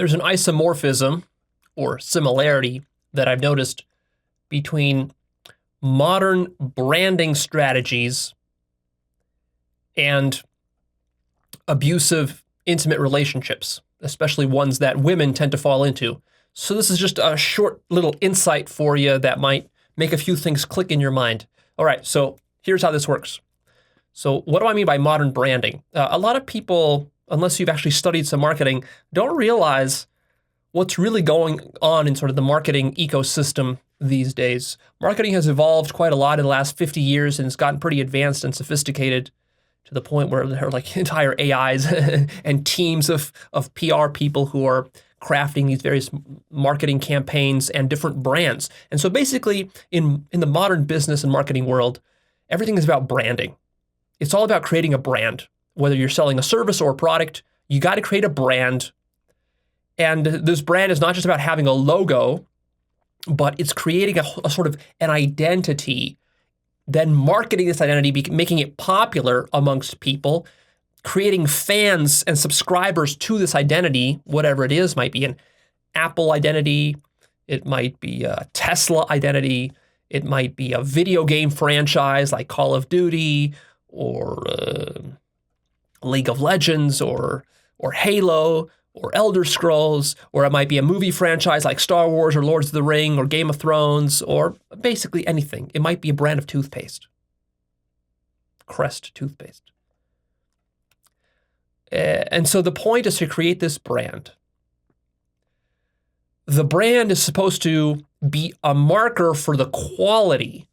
There's an isomorphism or similarity that I've noticed between modern branding strategies and abusive intimate relationships, especially ones that women tend to fall into. So this is just a short little insight for you that might make a few things click in your mind. All right, so here's how this works. So what do I mean by modern branding? A lot of people, unless you've actually studied some marketing, don't realize what's really going on in sort of the marketing ecosystem these days. Marketing has evolved quite a lot in the last 50 years and it's gotten pretty advanced and sophisticated to the point where there are like entire AIs and teams of PR people who are crafting these various marketing campaigns and different brands. And so basically in the modern business and marketing world, everything is about branding. It's all about creating a brand. Whether you're selling a service or a product, you got to create a brand. And this brand is not just about having a logo, but it's creating a sort of an identity, then marketing this identity, making it popular amongst people, creating fans and subscribers to this identity, whatever it is, might be an Apple identity, it might be a Tesla identity, it might be a video game franchise like Call of Duty or League of Legends or Halo or Elder Scrolls, or it might be a movie franchise like Star Wars or Lords of the Ring or Game of Thrones, or basically anything. It might be a brand of toothpaste. Crest toothpaste. And so the point is to create this brand. The brand is supposed to be a marker for the quality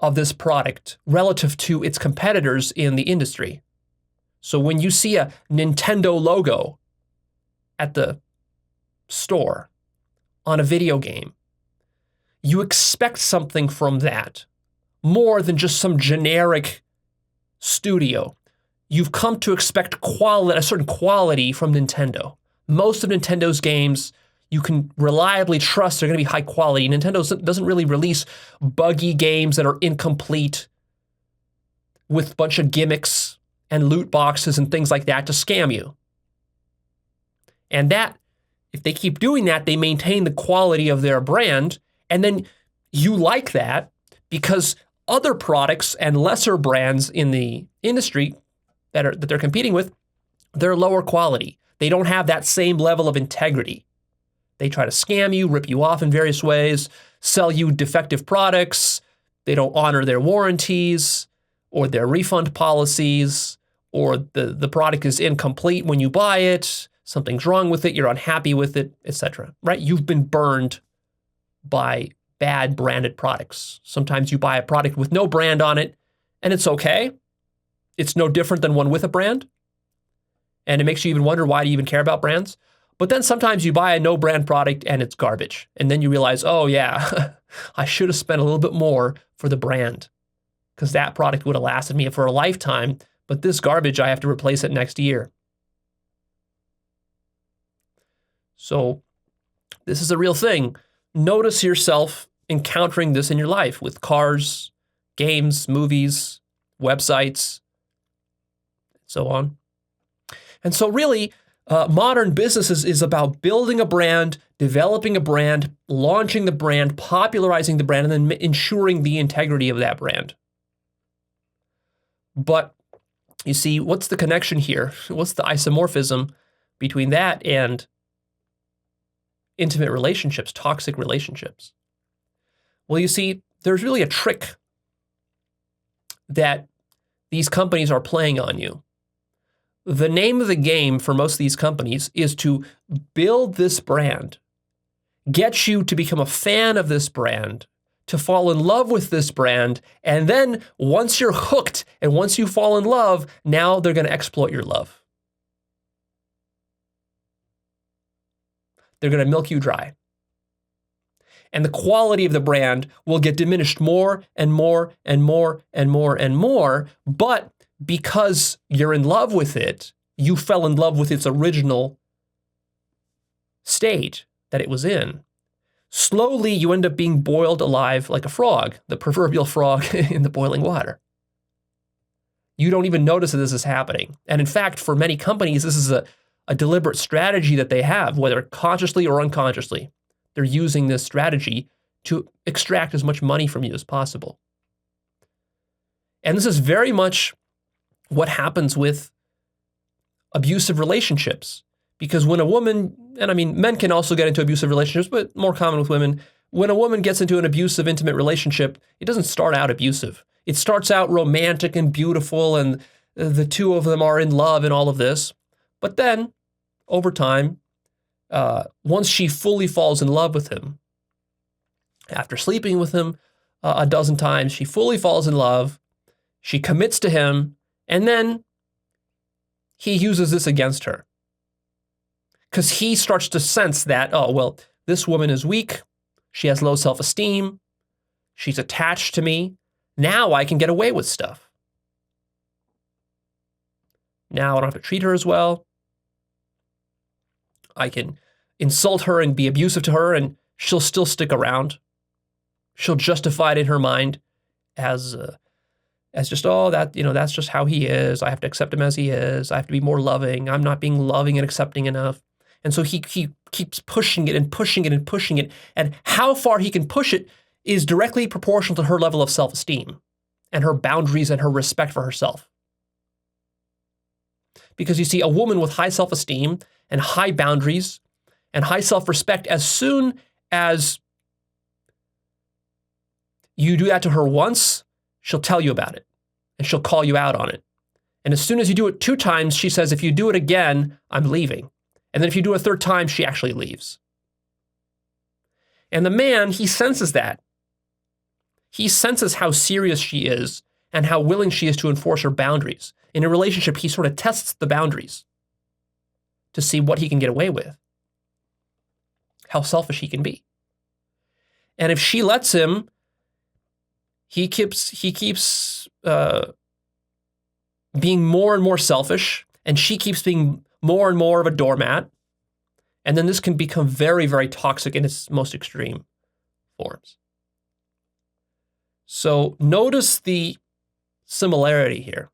of this product relative to its competitors in the industry. So when you see a Nintendo logo at the store on a video game, you expect something from that more than just some generic studio. You've come to expect quality, a certain quality from Nintendo. Most of Nintendo's games, you can reliably trust they're going to be high quality. Nintendo doesn't really release buggy games that are incomplete with a bunch of gimmicks and loot boxes and things like that to scam you. And that, if they keep doing that, they maintain the quality of their brand. And then you like that because other products and lesser brands in the industry that they're competing with, they're lower quality. They don't have that same level of integrity. They try to scam you, rip you off in various ways, sell you defective products. They don't honor their warranties or their refund policies, or the product is incomplete when you buy it. Something's wrong with it, you're unhappy with it, etc. Right? You've been burned by bad branded products. Sometimes you buy a product with no brand on it, and it's okay. It's no different than one with a brand. And it makes you even wonder, why do you even care about brands? But then sometimes you buy a no brand product and it's garbage. And then you realize, oh yeah, I should have spent a little bit more for the brand because that product would have lasted me for a lifetime. But this garbage, I have to replace it next year. So this is a real thing. Notice yourself encountering this in your life with cars, games, movies, websites, so on. And so really, modern business is about building a brand, developing a brand, launching the brand, popularizing the brand, and then ensuring the integrity of that brand. But you see, what's the connection here? What's the isomorphism between that and intimate relationships, toxic relationships? Well, you see, there's really a trick that these companies are playing on you. The name of the game for most of these companies is to build this brand, get you to become a fan of this brand, to fall in love with this brand, and then once you're hooked and once you fall in love, now they're going to exploit your love. They're going to milk you dry. And the quality of the brand will get diminished more and more and more and more and more, but because you're in love with it, you fell in love with its original state that it was in. Slowly, you end up being boiled alive like a frog, the proverbial frog in the boiling water. You don't even notice that this is happening. And in fact, for many companies, this is a a deliberate strategy that they have, whether consciously or unconsciously. They're using this strategy to extract as much money from you as possible. And this is very much what happens with abusive relationships. Because when a woman, and I mean, men can also get into abusive relationships, but more common with women, when a woman gets into an abusive, intimate relationship, it doesn't start out abusive. It starts out romantic and beautiful, and the two of them are in love and all of this. But then, over time, once she fully falls in love with him, after sleeping with him a dozen times, she fully falls in love, she commits to him, and then he uses this against her. Because he starts to sense that, oh, well, this woman is weak, she has low self-esteem, she's attached to me, now I can get away with stuff. Now I don't have to treat her as well. I can insult her and be abusive to her, and she'll still stick around. She'll justify it in her mind as just, oh, that's just how he is. I have to accept him as he is. I have to be more loving. I'm not being loving and accepting enough. And so he keeps pushing it and pushing it and pushing it. And how far he can push it is directly proportional to her level of self-esteem and her boundaries and her respect for herself. Because you see, a woman with high self-esteem and high boundaries and high self-respect, as soon as you do that to her once, she'll tell you about it and she'll call you out on it. And as soon as you do it 2 times, she says, if you do it again, I'm leaving. And then if you do it a 3rd time, she actually leaves. And the man, he senses that. He senses how serious she is and how willing she is to enforce her boundaries. In a relationship, he sort of tests the boundaries to see what he can get away with, how selfish he can be. And if she lets him, he keeps being more and more selfish, and she keeps being more and more of a doormat. And then this can become very, very toxic in its most extreme forms. So notice the similarity here.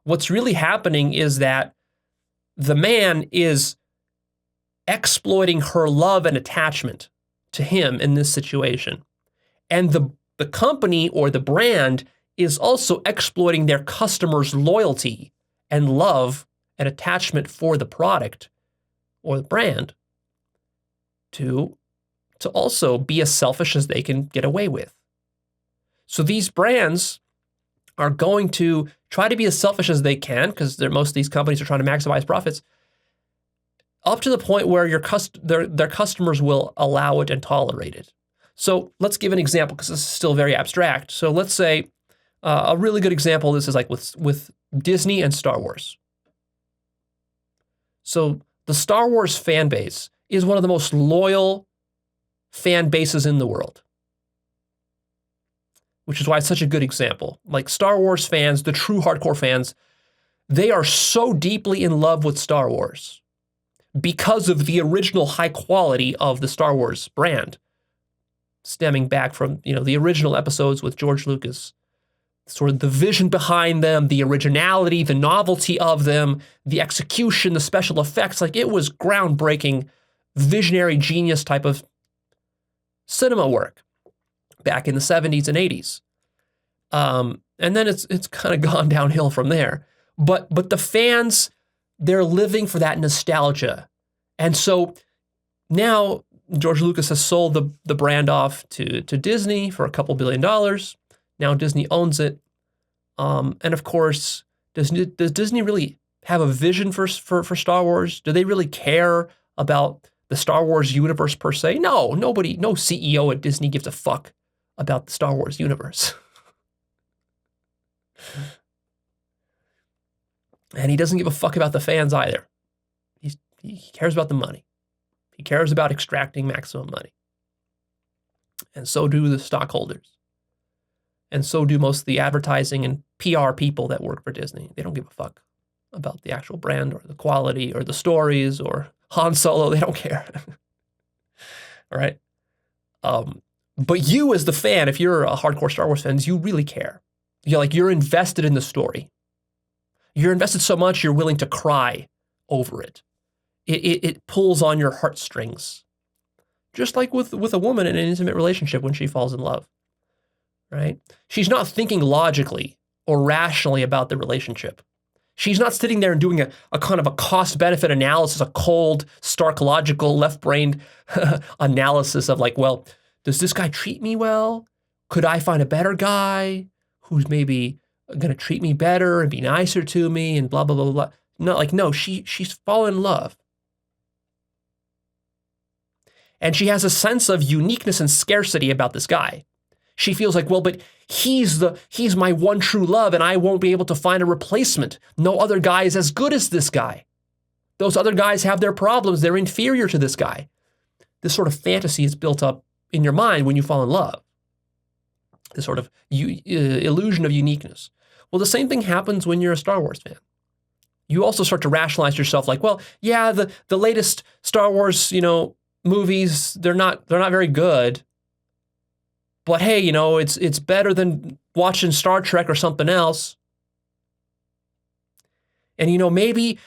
What's really happening is that the man is exploiting her love and attachment to him in this situation. And the company or the brand is also exploiting their customers' loyalty and love and attachment for the product or the brand to also be as selfish as they can get away with. So these brands are going to try to be as selfish as they can, because most of these companies are trying to maximize profits, up to the point where their customers will allow it and tolerate it. So let's give an example, because this is still very abstract. So let's say a really good example of this is like with Disney and Star Wars. So the Star Wars fan base is one of the most loyal fan bases in the world, which is why it's such a good example. Like Star Wars fans, the true hardcore fans, they are so deeply in love with Star Wars because of the original high quality of the Star Wars brand, stemming back from, the original episodes with George Lucas. Sort of the vision behind them, the originality, the novelty of them, the execution, the special effects. Like, it was groundbreaking, visionary genius type of cinema work back in the 70s and 80s. And then it's kind of gone downhill from there. But the fans, they're living for that nostalgia. And so now George Lucas has sold the brand off to Disney for a couple $2 billion. Now Disney owns it. And of course, does Disney really have a vision for Star Wars? Do they really care about the Star Wars universe per se? No, no CEO at Disney gives a fuck about the Star Wars universe. And he doesn't give a fuck about the fans either. He cares about the money. He cares about extracting maximum money. And so do the stockholders. And so do most of the advertising and PR people that work for Disney. They don't give a fuck about the actual brand or the quality or the stories or Han Solo. They don't care. All right. But you as the fan, if you're a hardcore Star Wars fan, you really care. You're invested in the story. You're invested so much you're willing to cry over it. It pulls on your heartstrings. Just like with a woman in an intimate relationship when she falls in love, right? She's not thinking logically or rationally about the relationship. She's not sitting there and doing a kind of a cost-benefit analysis, a cold, stark, logical, left-brained analysis of like, well, does this guy treat me well? Could I find a better guy who's maybe going to treat me better and be nicer to me and blah, blah, blah, blah. No, she's fallen in love. And she has a sense of uniqueness and scarcity about this guy. She feels like, well, but he's my one true love and I won't be able to find a replacement. No other guy is as good as this guy. Those other guys have their problems. They're inferior to this guy. This sort of fantasy is built up in your mind when you fall in love. This sort of illusion of uniqueness. Well, the same thing happens when you're a Star Wars fan. You also start to rationalize yourself like, well, yeah, the latest Star Wars, movies, they're not very good. But hey, it's better than watching Star Trek or something else. And maybe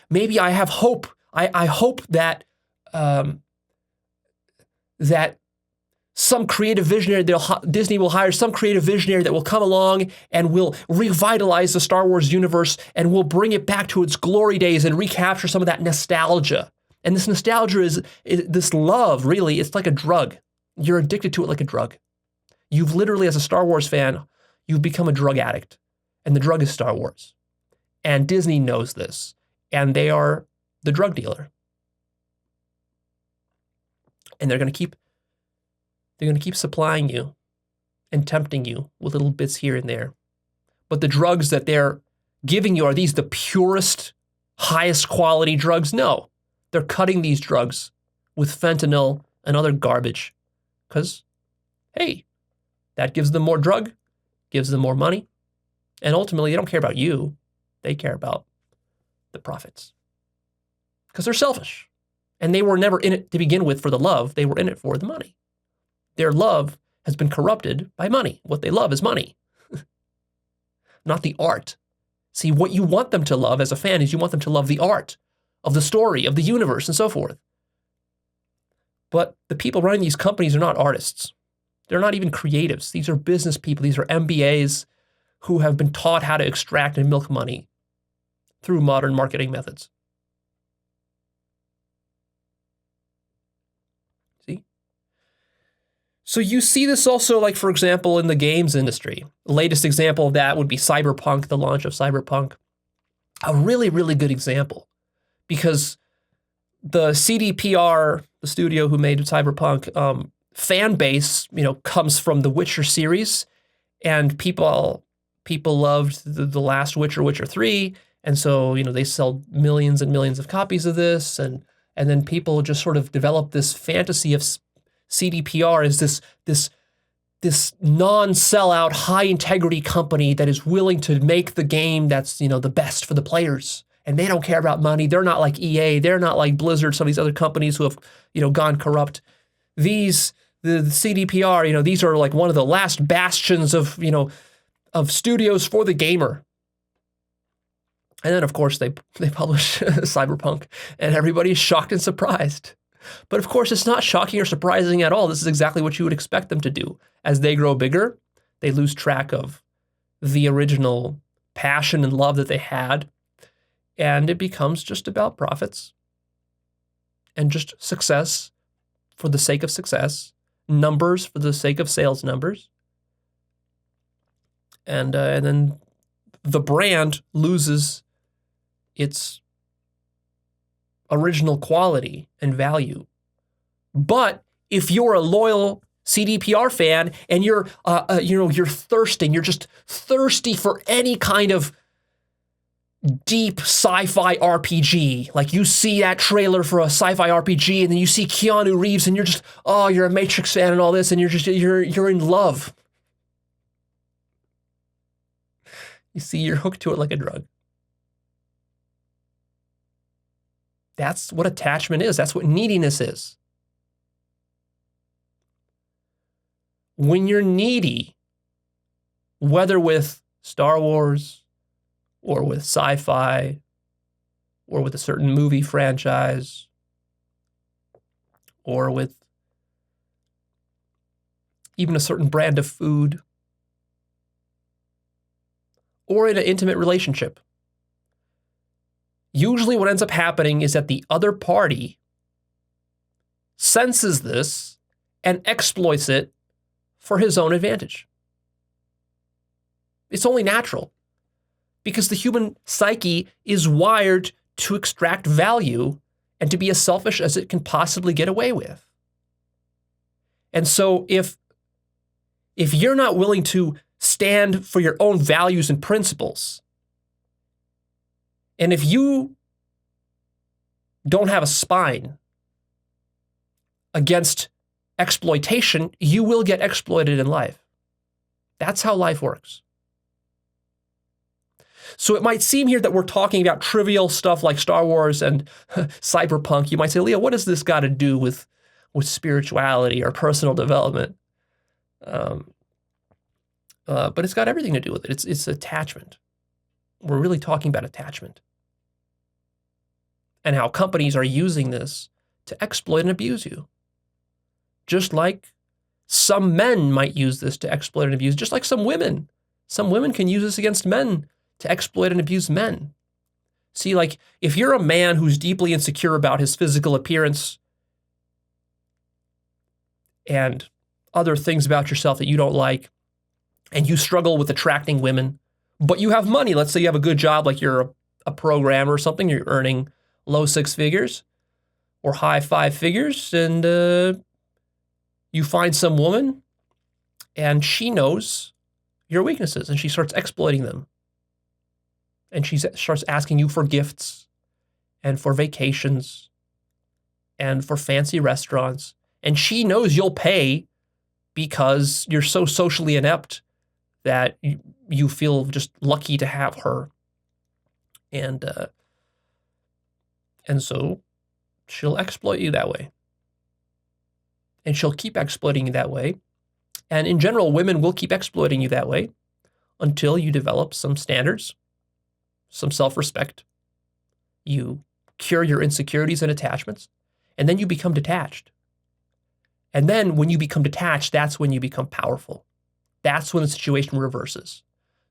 I have hope. I hope that that some creative visionary, Disney will hire some creative visionary that will come along and will revitalize the Star Wars universe and will bring it back to its glory days and recapture some of that nostalgia. And this nostalgia is this love, really, it's like a drug. You're addicted to it like a drug. You've literally, as a Star Wars fan, you've become a drug addict. And the drug is Star Wars. And Disney knows this. And they are the drug dealer. And they're going to keep supplying you and tempting you with little bits here and there. But the drugs that they're giving you, are these the purest, highest quality drugs? No. They're cutting these drugs with fentanyl and other garbage because, hey, that gives them more drug, gives them more money, and ultimately they don't care about you. They care about the profits because they're selfish. And they were never in it to begin with for the love. They were in it for the money. Their love has been corrupted by money. What they love is money, not the art. See, what you want them to love as a fan is you want them to love the art of the story, of the universe, and so forth. But the people running these companies are not artists. They're not even creatives. These are business people. These are MBAs who have been taught how to extract and milk money through modern marketing methods. See? So you see this also, like, for example, in the games industry. The latest example of that would be Cyberpunk, the launch of Cyberpunk. A really, really good example. Because the CDPR, the studio who made Cyberpunk, fan base, comes from the Witcher series, and people loved the last Witcher, Witcher 3, and so they sell millions and millions of copies of this, and then people just sort of develop this fantasy of CDPR as this non-sellout, high-integrity company that is willing to make the game that's the best for the players. And they don't care about money. They're not like EA. They're not like Blizzard, some of these other companies who have, gone corrupt. The CDPR, these are like one of the last bastions of studios for the gamer. And then, of course, they publish Cyberpunk, and everybody's shocked and surprised. But of course, it's not shocking or surprising at all. This is exactly what you would expect them to do. As they grow bigger, they lose track of the original passion and love that they had. And it becomes just about profits and just success for the sake of success, numbers for the sake of sales numbers. And then the brand loses its original quality and value. But if you're a loyal CDPR fan and you're thirsting, you're just thirsty for any kind of deep sci-fi RPG. Like you see that trailer for a sci-fi RPG and then you see Keanu Reeves and you're just, you're a Matrix fan and all this and you're in love. You see, you're hooked to it like a drug. That's what attachment is. That's what neediness is. When you're needy, whether with Star Wars or with sci-fi or with a certain movie franchise, or with even a certain brand of food, or in an intimate relationship. Usually what ends up happening is that the other party senses this and exploits it for his own advantage. It's only natural, because the human psyche is wired to extract value and to be as selfish as it can possibly get away with. And so if you're not willing to stand for your own values and principles, and if you don't have a spine against exploitation, you will get exploited in life. That's how life works. So it might seem here that we're talking about trivial stuff like Star Wars and cyberpunk. You might say, Leo, what does this got to do with spirituality or personal development? But it's got everything to do with it. It's attachment. We're really talking about attachment and how companies are using this to exploit and abuse you. Just like some men might use this to exploit and abuse, just like some women. Some women can use this against men to exploit and abuse men. See, like, if you're a man who's deeply insecure about his physical appearance and other things about yourself that you don't like, and you struggle with attracting women, but you have money, let's say you have a good job, like you're a programmer or something, you're earning low 6 figures or high 5 figures, and you find some woman and she knows your weaknesses and she starts exploiting them. And she starts asking you for gifts and for vacations and for fancy restaurants. And she knows you'll pay because you're so socially inept that you feel just lucky to have her. And so she'll exploit you that way. And she'll keep exploiting you that way. And in general, women will keep exploiting you that way until you develop some standards, some self-respect. You cure your insecurities and attachments, and then you become detached. And then when you become detached, that's when you become powerful. That's when the situation reverses.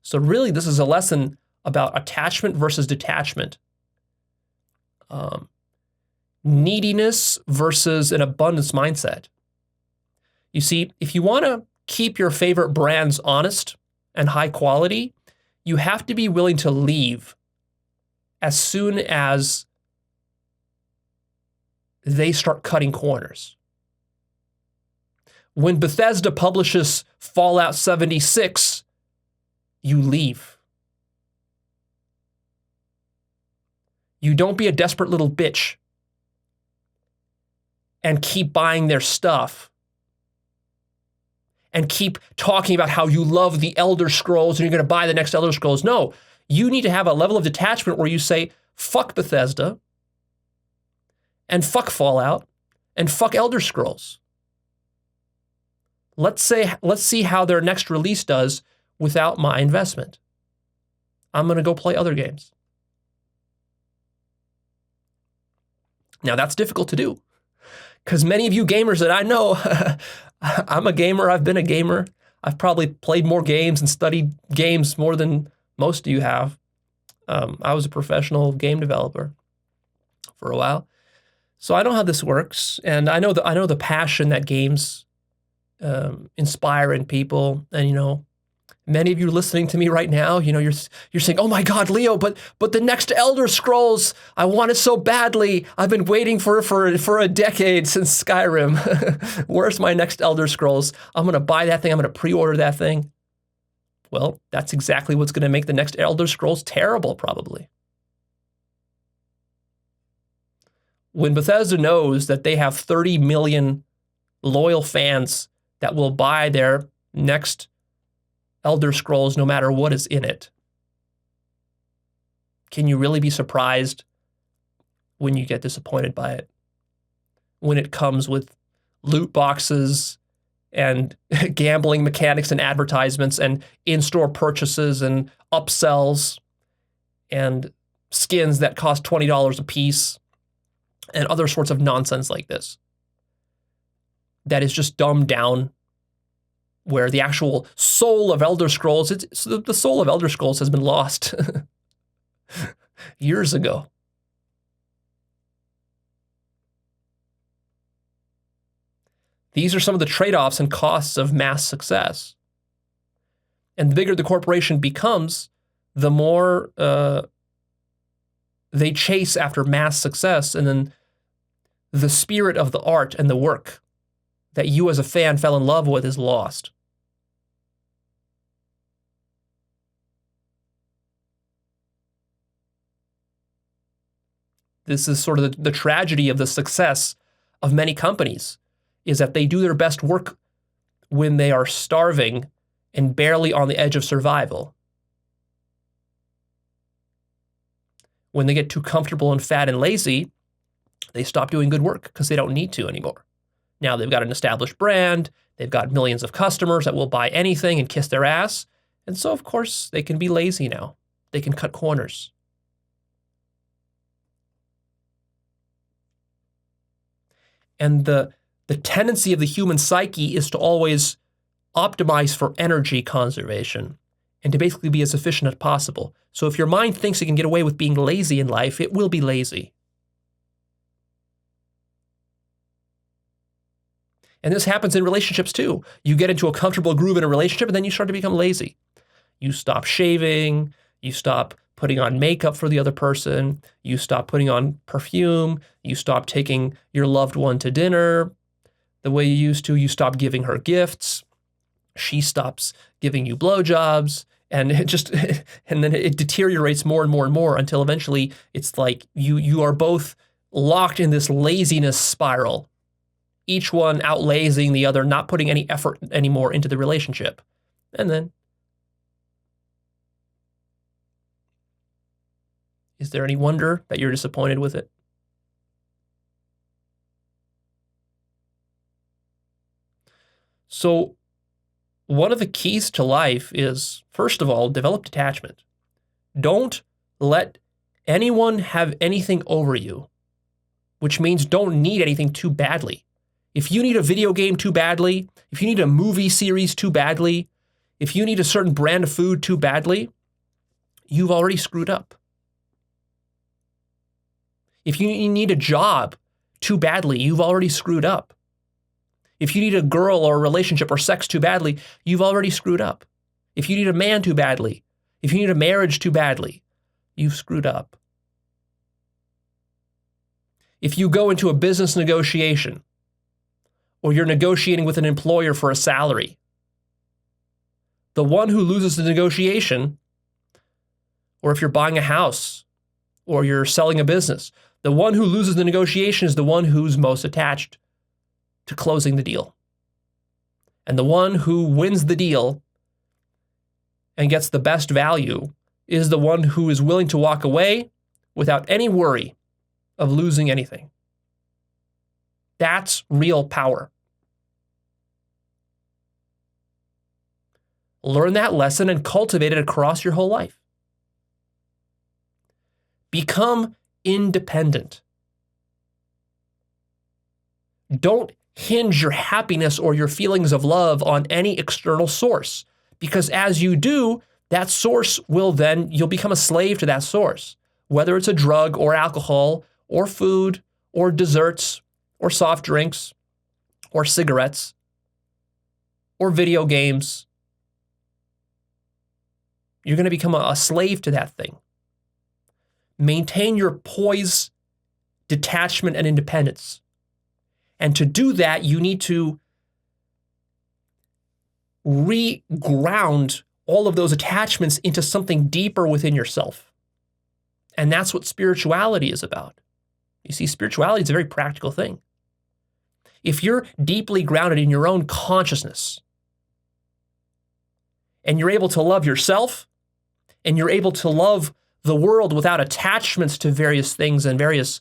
So really, this is a lesson about attachment versus detachment. Neediness versus an abundance mindset. You see, if you want to keep your favorite brands honest and high quality, you have to be willing to leave as soon as they start cutting corners. When Bethesda publishes Fallout 76, you leave. You don't be a desperate little bitch and keep buying their stuff and keep talking about how you love the Elder Scrolls and you're going to buy the next Elder Scrolls. No, you need to have a level of detachment where you say, fuck Bethesda and fuck Fallout and fuck Elder Scrolls. Let's see how their next release does without my investment. I'm going to go play other games. Now that's difficult to do because many of you gamers that I know, I'm a gamer, I've been a gamer. I've probably played more games and studied games more than most of you have. I was a professional game developer for a while. So I know how this works, and I know the passion that games inspire in people. And many of you listening to me right now, you're saying, "Oh my God, Leo, but the next Elder Scrolls, I want it so badly. I've been waiting for a decade since Skyrim. Where's my next Elder Scrolls? I'm gonna buy that thing. I'm gonna pre-order that thing." Well, that's exactly what's gonna make the next Elder Scrolls terrible, probably. When Bethesda knows that they have 30 million loyal fans that will buy their next Elder Scrolls no matter what is in it, can you really be surprised when you get disappointed by it? When it comes with loot boxes and gambling mechanics and advertisements and in-store purchases and upsells and skins that cost $20 a piece and other sorts of nonsense like this. That is just dumbed down, where the actual soul of Elder Scrolls, the soul of Elder Scrolls has been lost years ago. These are some of the trade-offs and costs of mass success. And the bigger the corporation becomes, the more they chase after mass success, and then the spirit of the art and the work that you as a fan fell in love with is lost. This is sort of the tragedy of the success of many companies, is that they do their best work when they are starving and barely on the edge of survival. When they get too comfortable and fat and lazy, they stop doing good work because they don't need to anymore. Now they've got an established brand, they've got millions of customers that will buy anything and kiss their ass, and so of course they can be lazy now. They can cut corners. And the tendency of the human psyche is to always optimize for energy conservation and to basically be as efficient as possible. So if your mind thinks it can get away with being lazy in life, it will be lazy. And this happens in relationships too. You get into a comfortable groove in a relationship and then you start to become lazy. You stop shaving, you stop putting on makeup for the other person, you stop putting on perfume, you stop taking your loved one to dinner the way you used to, you stop giving her gifts, she stops giving you blowjobs, and and then it deteriorates more and more and more until eventually it's like you are both locked in this laziness spiral, each one outlazing the other, not putting any effort anymore into the relationship. And then, is there any wonder that you're disappointed with it? So, one of the keys to life is, first of all, develop detachment. Don't let anyone have anything over you, which means don't need anything too badly. If you need a video game too badly, if you need a movie series too badly, if you need a certain brand of food too badly, you've already screwed up. If you need a job too badly, you've already screwed up. If you need a girl or a relationship or sex too badly, you've already screwed up. If you need a man too badly, if you need a marriage too badly, you've screwed up. If you go into a business negotiation, or you're negotiating with an employer for a salary, the one who loses the negotiation, or if you're buying a house, or you're selling a business, the one who loses the negotiation is the one who's most attached to closing the deal. And the one who wins the deal and gets the best value is the one who is willing to walk away without any worry of losing anything. That's real power. Learn that lesson and cultivate it across your whole life. Become independent. Don't hinge your happiness or your feelings of love on any external source, because as you do, that source you'll become a slave to that source, whether it's a drug or alcohol or food or desserts or soft drinks or cigarettes or video games. You're going to become a slave to that thing. Maintain your poise, detachment, and independence. And to do that, you need to reground all of those attachments into something deeper within yourself. And that's what spirituality is about. You see, spirituality is a very practical thing. If you're deeply grounded in your own consciousness, and you're able to love yourself, and you're able to love the world without attachments to various things and various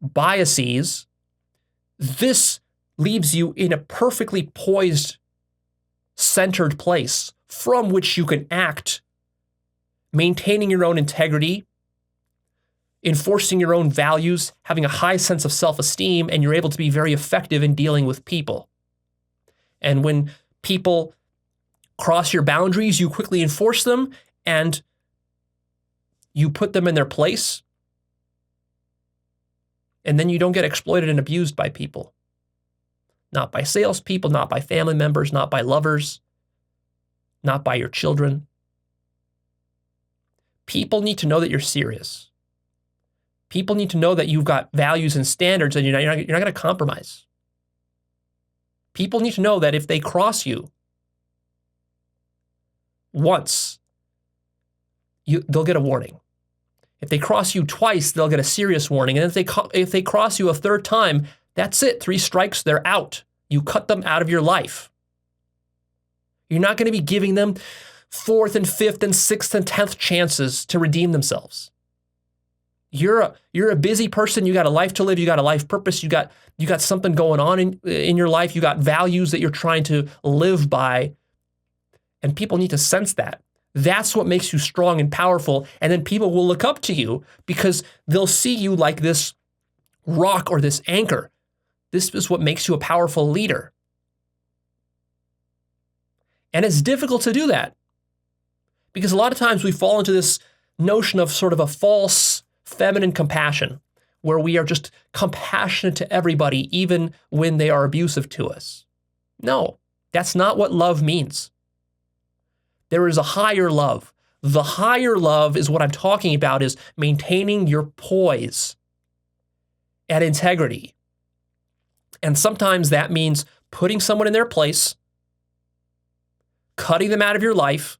biases, this leaves you in a perfectly poised, centered place from which you can act, maintaining your own integrity, enforcing your own values, having a high sense of self-esteem, and you're able to be very effective in dealing with people. And when people cross your boundaries, you quickly enforce them and you put them in their place. And then you don't get exploited and abused by people. Not by salespeople, not by family members, not by lovers, not by your children. People need to know that you're serious. People need to know that you've got values and standards and you're not going to compromise. People need to know that if they cross you once, they'll get a warning. If they cross you twice, they'll get a serious warning. And if they cross you a third time, that's it. 3 strikes, they're out. You cut them out of your life. You're not going to be giving them 4th and 5th and 6th and 10th chances to redeem themselves. You're a busy person. You got a life to live. You got a life purpose. You got something going on in your life. You got values that you're trying to live by. And people need to sense that. That's what makes you strong and powerful. And then people will look up to you because they'll see you like this rock or this anchor. This is what makes you a powerful leader. And it's difficult to do that because a lot of times we fall into this notion of sort of a false feminine compassion where we are just compassionate to everybody, even when they are abusive to us. No, that's not what love means. There is a higher love. The higher love is what I'm talking about, is maintaining your poise and integrity. And sometimes that means putting someone in their place, cutting them out of your life,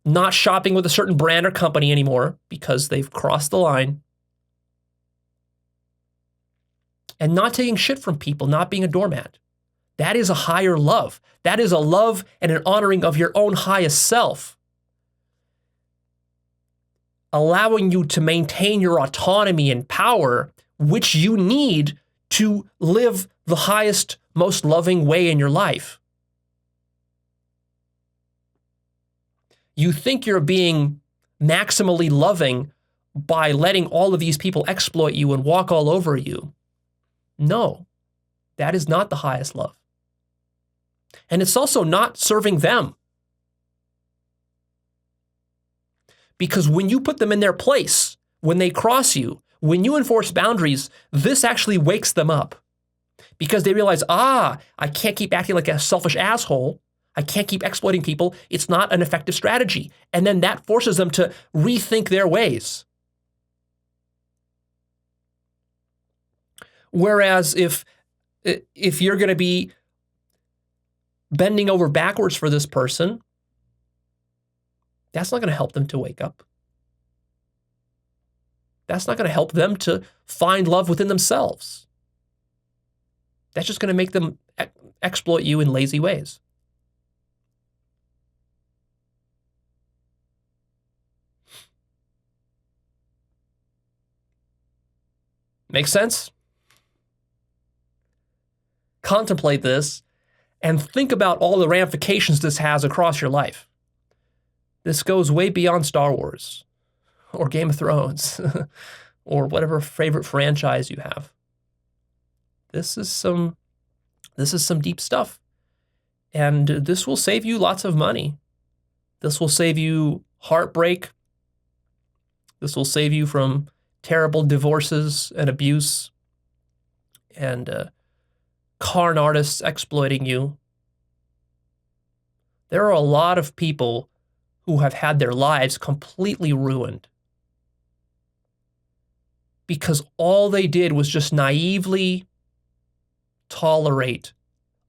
not shopping with a certain brand or company anymore because they've crossed the line, and not taking shit from people, not being a doormat. That is a higher love. That is a love and an honoring of your own highest self, allowing you to maintain your autonomy and power, which you need to live the highest, most loving way in your life. You think you're being maximally loving by letting all of these people exploit you and walk all over you. No, that is not the highest love. And it's also not serving them. Because when you put them in their place, when they cross you, when you enforce boundaries, this actually wakes them up. Because they realize, I can't keep acting like a selfish asshole. I can't keep exploiting people. It's not an effective strategy. And then that forces them to rethink their ways. Whereas if you're going to be bending over backwards for this person, that's not going to help them to wake up. That's not going to help them to find love within themselves. That's just going to make them exploit you in lazy ways. Make sense? Contemplate this and think about all the ramifications this has across your life. This goes way beyond Star Wars or Game of Thrones or whatever favorite franchise you have. This is some deep stuff. And this will save you lots of money. This will save you heartbreak. This will save you from terrible divorces and abuse and con artists exploiting you. There are a lot of people who have had their lives completely ruined because all they did was just naively tolerate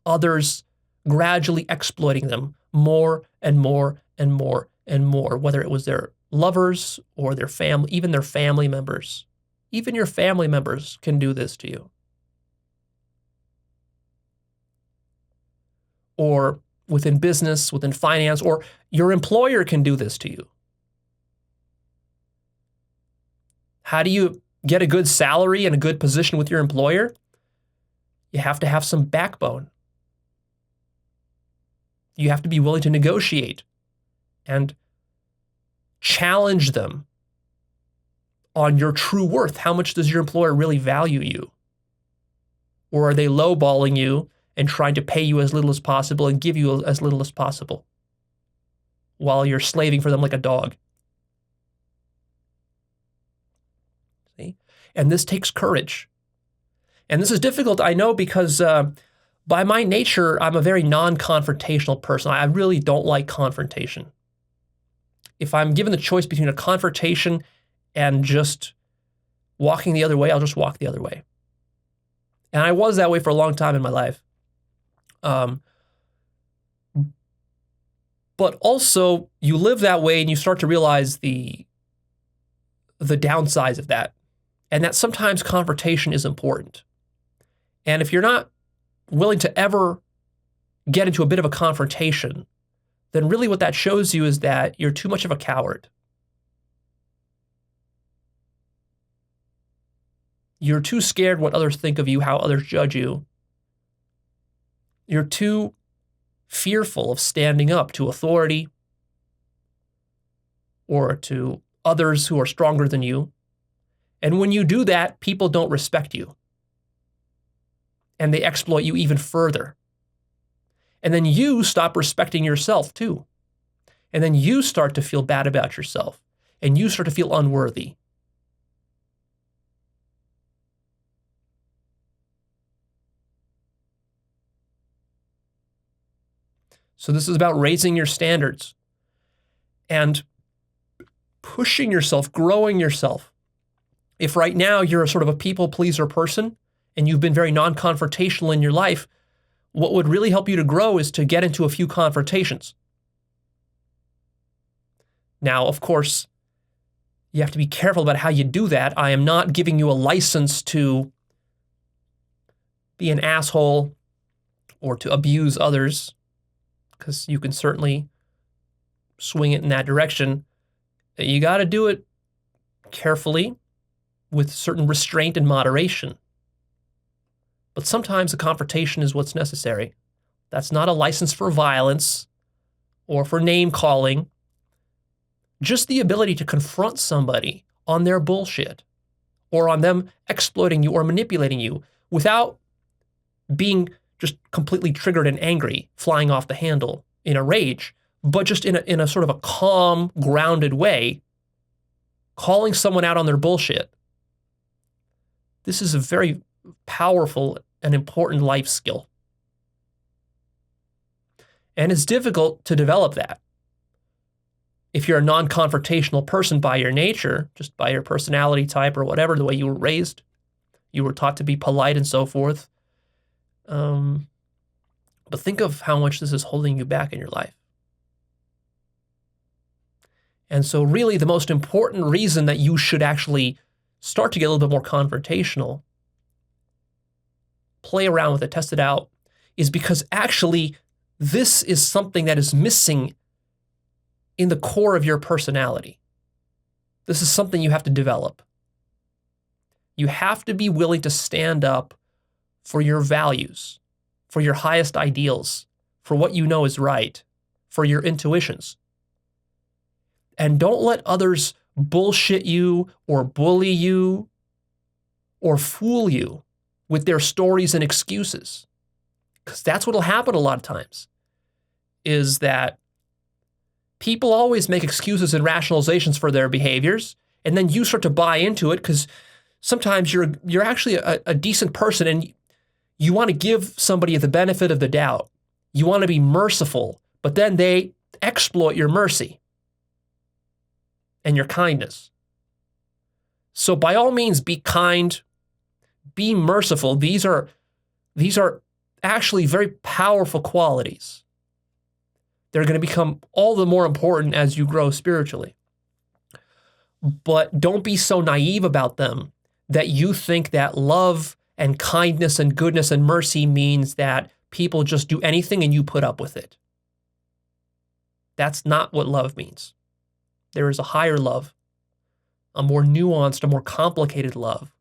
others gradually exploiting them more and more and more and more, whether it was their lovers or their family, even their family members. Even your family members can do this to you. Or within business, within finance, or your employer can do this to you. How do you get a good salary and a good position with your employer? You have to have some backbone. You have to be willing to negotiate and challenge them on your true worth. How much does your employer really value you? Or are they lowballing you and trying to pay you as little as possible and give you as little as possible while you're slaving for them like a dog? See? And this takes courage. And this is difficult, I know, because by my nature, I'm a very non-confrontational person. I really don't like confrontation. If I'm given the choice between a confrontation and just walking the other way, I'll just walk the other way. And I was that way for a long time in my life. But also, you live that way and you start to realize the downsides of that. And that sometimes confrontation is important. And if you're not willing to ever get into a bit of a confrontation, then really what that shows you is that you're too much of a coward. You're too scared what others think of you, how others judge you. You're too fearful of standing up to authority or to others who are stronger than you. And when you do that, people don't respect you. And they exploit you even further. And then you stop respecting yourself too. And then you start to feel bad about yourself. And you start to feel unworthy. So this is about raising your standards and pushing yourself, growing yourself. If right now you're a sort of a people pleaser person and you've been very non-confrontational in your life, what would really help you to grow is to get into a few confrontations. Now, of course, you have to be careful about how you do that. I am not giving you a license to be an asshole or to abuse others, because you can certainly swing it in that direction. You got to do it carefully with certain restraint and moderation. But sometimes a confrontation is what's necessary. That's not a license for violence or for name calling. Just the ability to confront somebody on their bullshit or on them exploiting you or manipulating you without being just completely triggered and angry, flying off the handle in a rage, but just in a sort of a calm, grounded way, calling someone out on their bullshit. This is a very powerful and important life skill. And it's difficult to develop that. If you're a non-confrontational person by your nature, just by your personality type or whatever, the way you were raised, you were taught to be polite and so forth. But think of how much this is holding you back in your life. And so really the most important reason that you should actually start to get a little bit more confrontational, play around with it, test it out, is because actually this is something that is missing in the core of your personality. This is something you have to develop. You have to be willing to stand up for your values, for your highest ideals, for what you know is right, for your intuitions. And don't let others bullshit you or bully you or fool you with their stories and excuses. Because that's what will happen a lot of times, is that people always make excuses and rationalizations for their behaviors, and then you start to buy into it because sometimes you're actually a decent person and you want to give somebody the benefit of the doubt. You want to be merciful, but then they exploit your mercy and your kindness. So by all means, be kind, be merciful. These are actually very powerful qualities. They're going to become all the more important as you grow spiritually. But don't be so naive about them that you think that love and kindness and goodness and mercy means that people just do anything and you put up with it. That's not what love means. There is a higher love, a more nuanced, a more complicated love,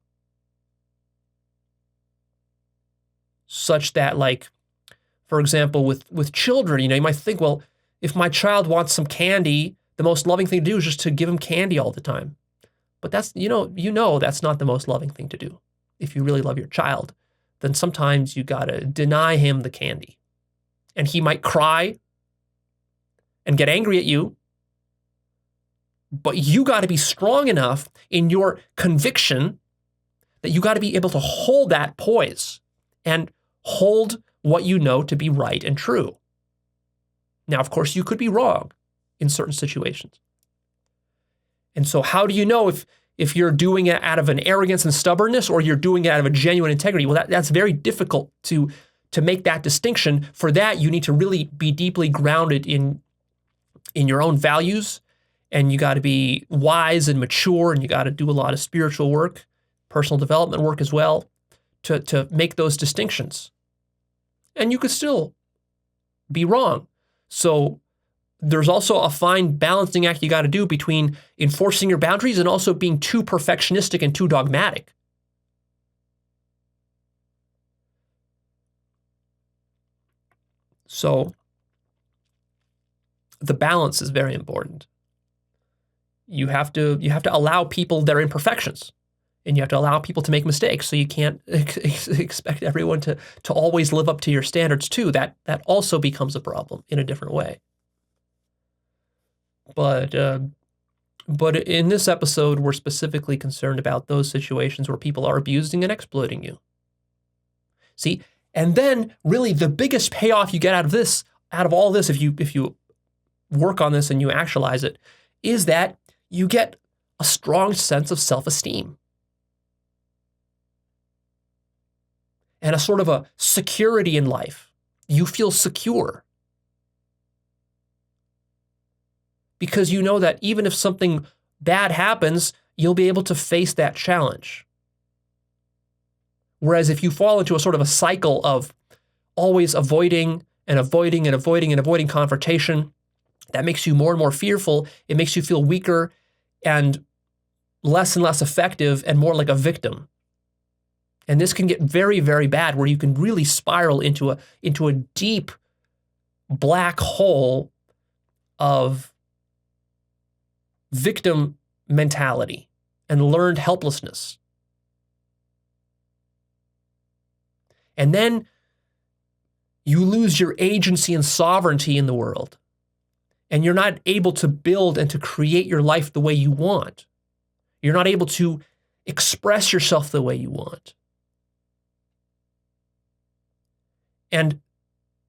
such that, like, for example, with children, you might think, well, if my child wants some candy, the most loving thing to do is just to give him candy all the time. But that's, that's not the most loving thing to do. If you really love your child, then sometimes you got to deny him the candy. And he might cry and get angry at you, but you got to be strong enough in your conviction that you got to be able to hold that poise and hold what you know to be right and true. Now, of course, you could be wrong in certain situations. And so how do you know if you're doing it out of an arrogance and stubbornness or you're doing it out of a genuine integrity? Well, that's very difficult to make that distinction. For that, you need to really be deeply grounded in your own values, and you got to be wise and mature, and you got to do a lot of spiritual work, personal development work as well, to make those distinctions. And you could still be wrong. So there's also a fine balancing act you got to do between enforcing your boundaries and also being too perfectionistic and too dogmatic. So the balance is very important. You have to allow people their imperfections, and you have to allow people to make mistakes. So you can't expect everyone to always live up to your standards too. That also becomes a problem in a different way. But in this episode, we're specifically concerned about those situations where people are abusing and exploiting you. See, and then really the biggest payoff you get out of all this, if you work on this and you actualize it, is that you get a strong sense of self-esteem and a sort of a security in life. You feel secure because you know that even if something bad happens, you'll be able to face that challenge. Whereas if you fall into a sort of a cycle of always avoiding confrontation, that makes you more and more fearful. It makes you feel weaker and less effective and more like a victim. And this can get very, very bad, where you can really spiral into a deep black hole of victim mentality and learned helplessness. And then you lose your agency and sovereignty in the world. And you're not able to build and to create your life the way you want. You're not able to express yourself the way you want. And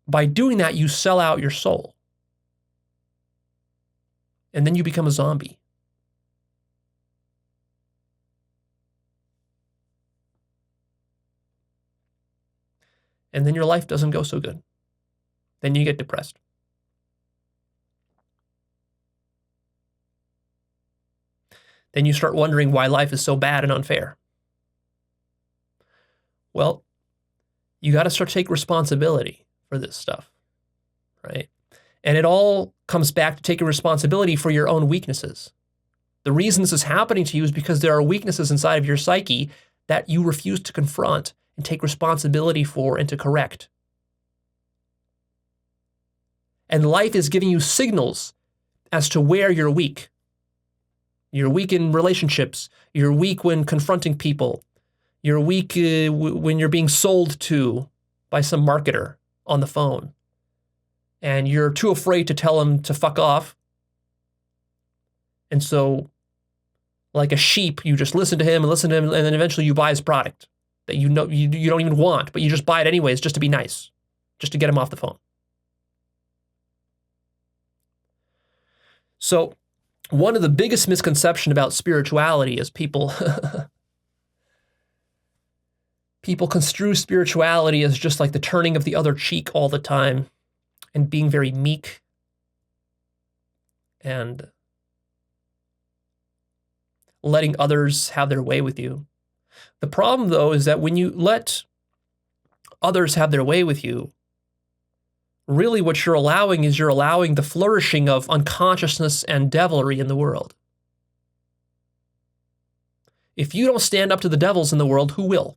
by doing that, you sell out your soul. And then you become a zombie. And then your life doesn't go so good. Then you get depressed. Then you start wondering why life is so bad and unfair. Well, you got to start to take responsibility for this stuff, right? And it all comes back to taking responsibility for your own weaknesses. The reason this is happening to you is because there are weaknesses inside of your psyche that you refuse to confront and take responsibility for and to correct. And life is giving you signals as to where you're weak. You're weak in relationships. You're weak when confronting people. You're weak when you're being sold to by some marketer on the phone. And you're too afraid to tell him to fuck off. And so, like a sheep, you just listen to him, and then eventually you buy his product that you know you don't even want, but you just buy it anyways just to be nice, just to get him off the phone. So, one of the biggest misconceptions about spirituality is people construe spirituality as just like the turning of the other cheek all the time and being very meek and letting others have their way with you. The problem, though, is that when you let others have their way with you, really what you're allowing the flourishing of unconsciousness and devilry in the world. If you don't stand up to the devils in the world, who will?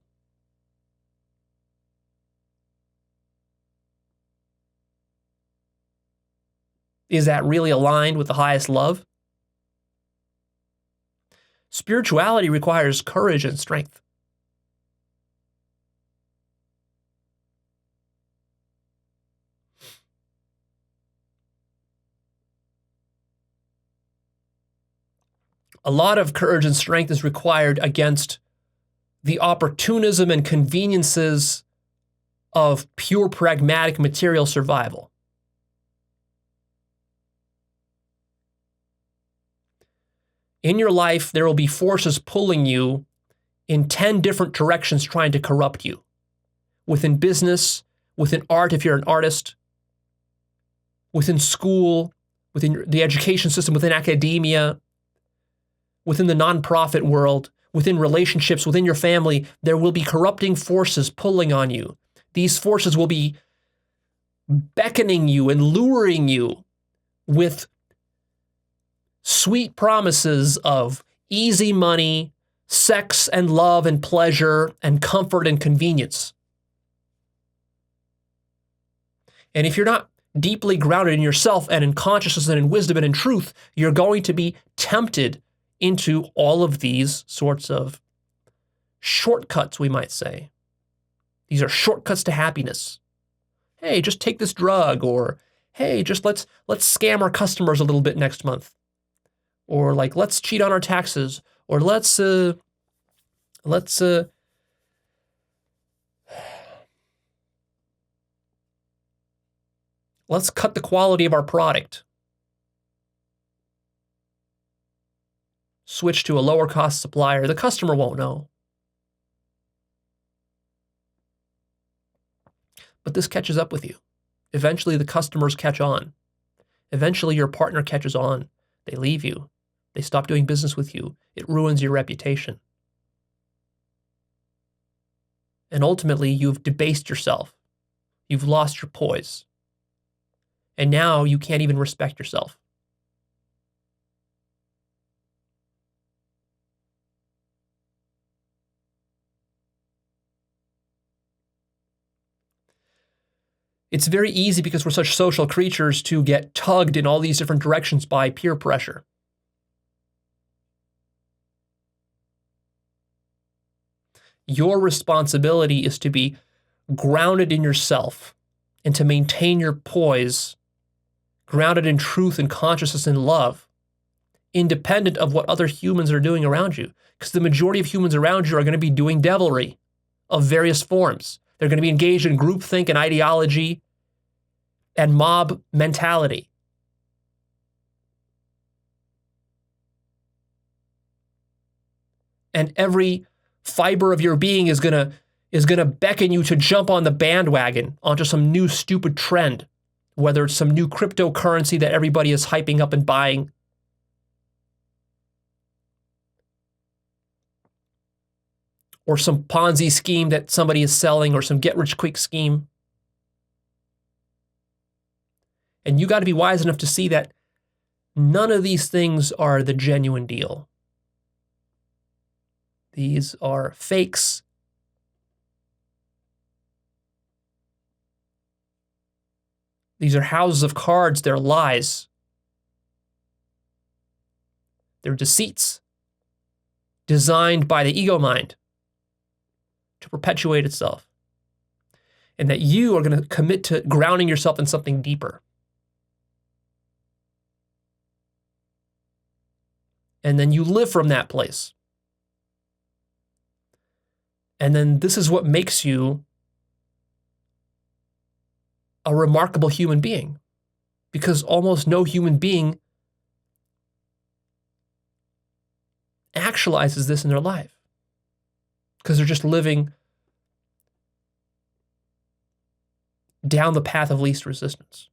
Is that really aligned with the highest love? Spirituality requires courage and strength. A lot of courage and strength is required against the opportunism and conveniences of pure pragmatic material survival. In your life, there will be forces pulling you in 10 different directions trying to corrupt you. Within business, within art if you're an artist, within school, within the education system, within academia, within the nonprofit world, within relationships, within your family, there will be corrupting forces pulling on you. These forces will be beckoning you and luring you with sweet promises of easy money, sex and love and pleasure and comfort and convenience. And if you're not deeply grounded in yourself and in consciousness and in wisdom and in truth, you're going to be tempted into all of these sorts of shortcuts, we might say. These are shortcuts to happiness. Hey, just take this drug, or hey, just let's scam our customers a little bit next month. Or like, let's cheat on our taxes, or let's cut the quality of our product. Switch to a lower cost supplier. The customer won't know. But this catches up with you. Eventually the customers catch on. Eventually your partner catches on. They leave you. They stop doing business with you. It ruins your reputation. And ultimately you've debased yourself. You've lost your poise. And now you can't even respect yourself. It's very easy, because we're such social creatures, to get tugged in all these different directions by peer pressure. Your responsibility is to be grounded in yourself and to maintain your poise, grounded in truth and consciousness and love, independent of what other humans are doing around you. Because the majority of humans around you are going to be doing devilry of various forms. They're going to be engaged in groupthink and ideology and mob mentality. And every fiber of your being is gonna beckon you to jump on the bandwagon onto some new stupid trend, whether it's some new cryptocurrency that everybody is hyping up and buying, or some Ponzi scheme that somebody is selling, or some get-rich-quick scheme. And you got to be wise enough to see that none of these things are the genuine deal. These are fakes. These are houses of cards. They're lies. They're deceits designed by the ego mind to perpetuate itself. And that you are going to commit to grounding yourself in something deeper. And then you live from that place. And then this is what makes you a remarkable human being, because almost no human being actualizes this in their life, because they're just living down the path of least resistance.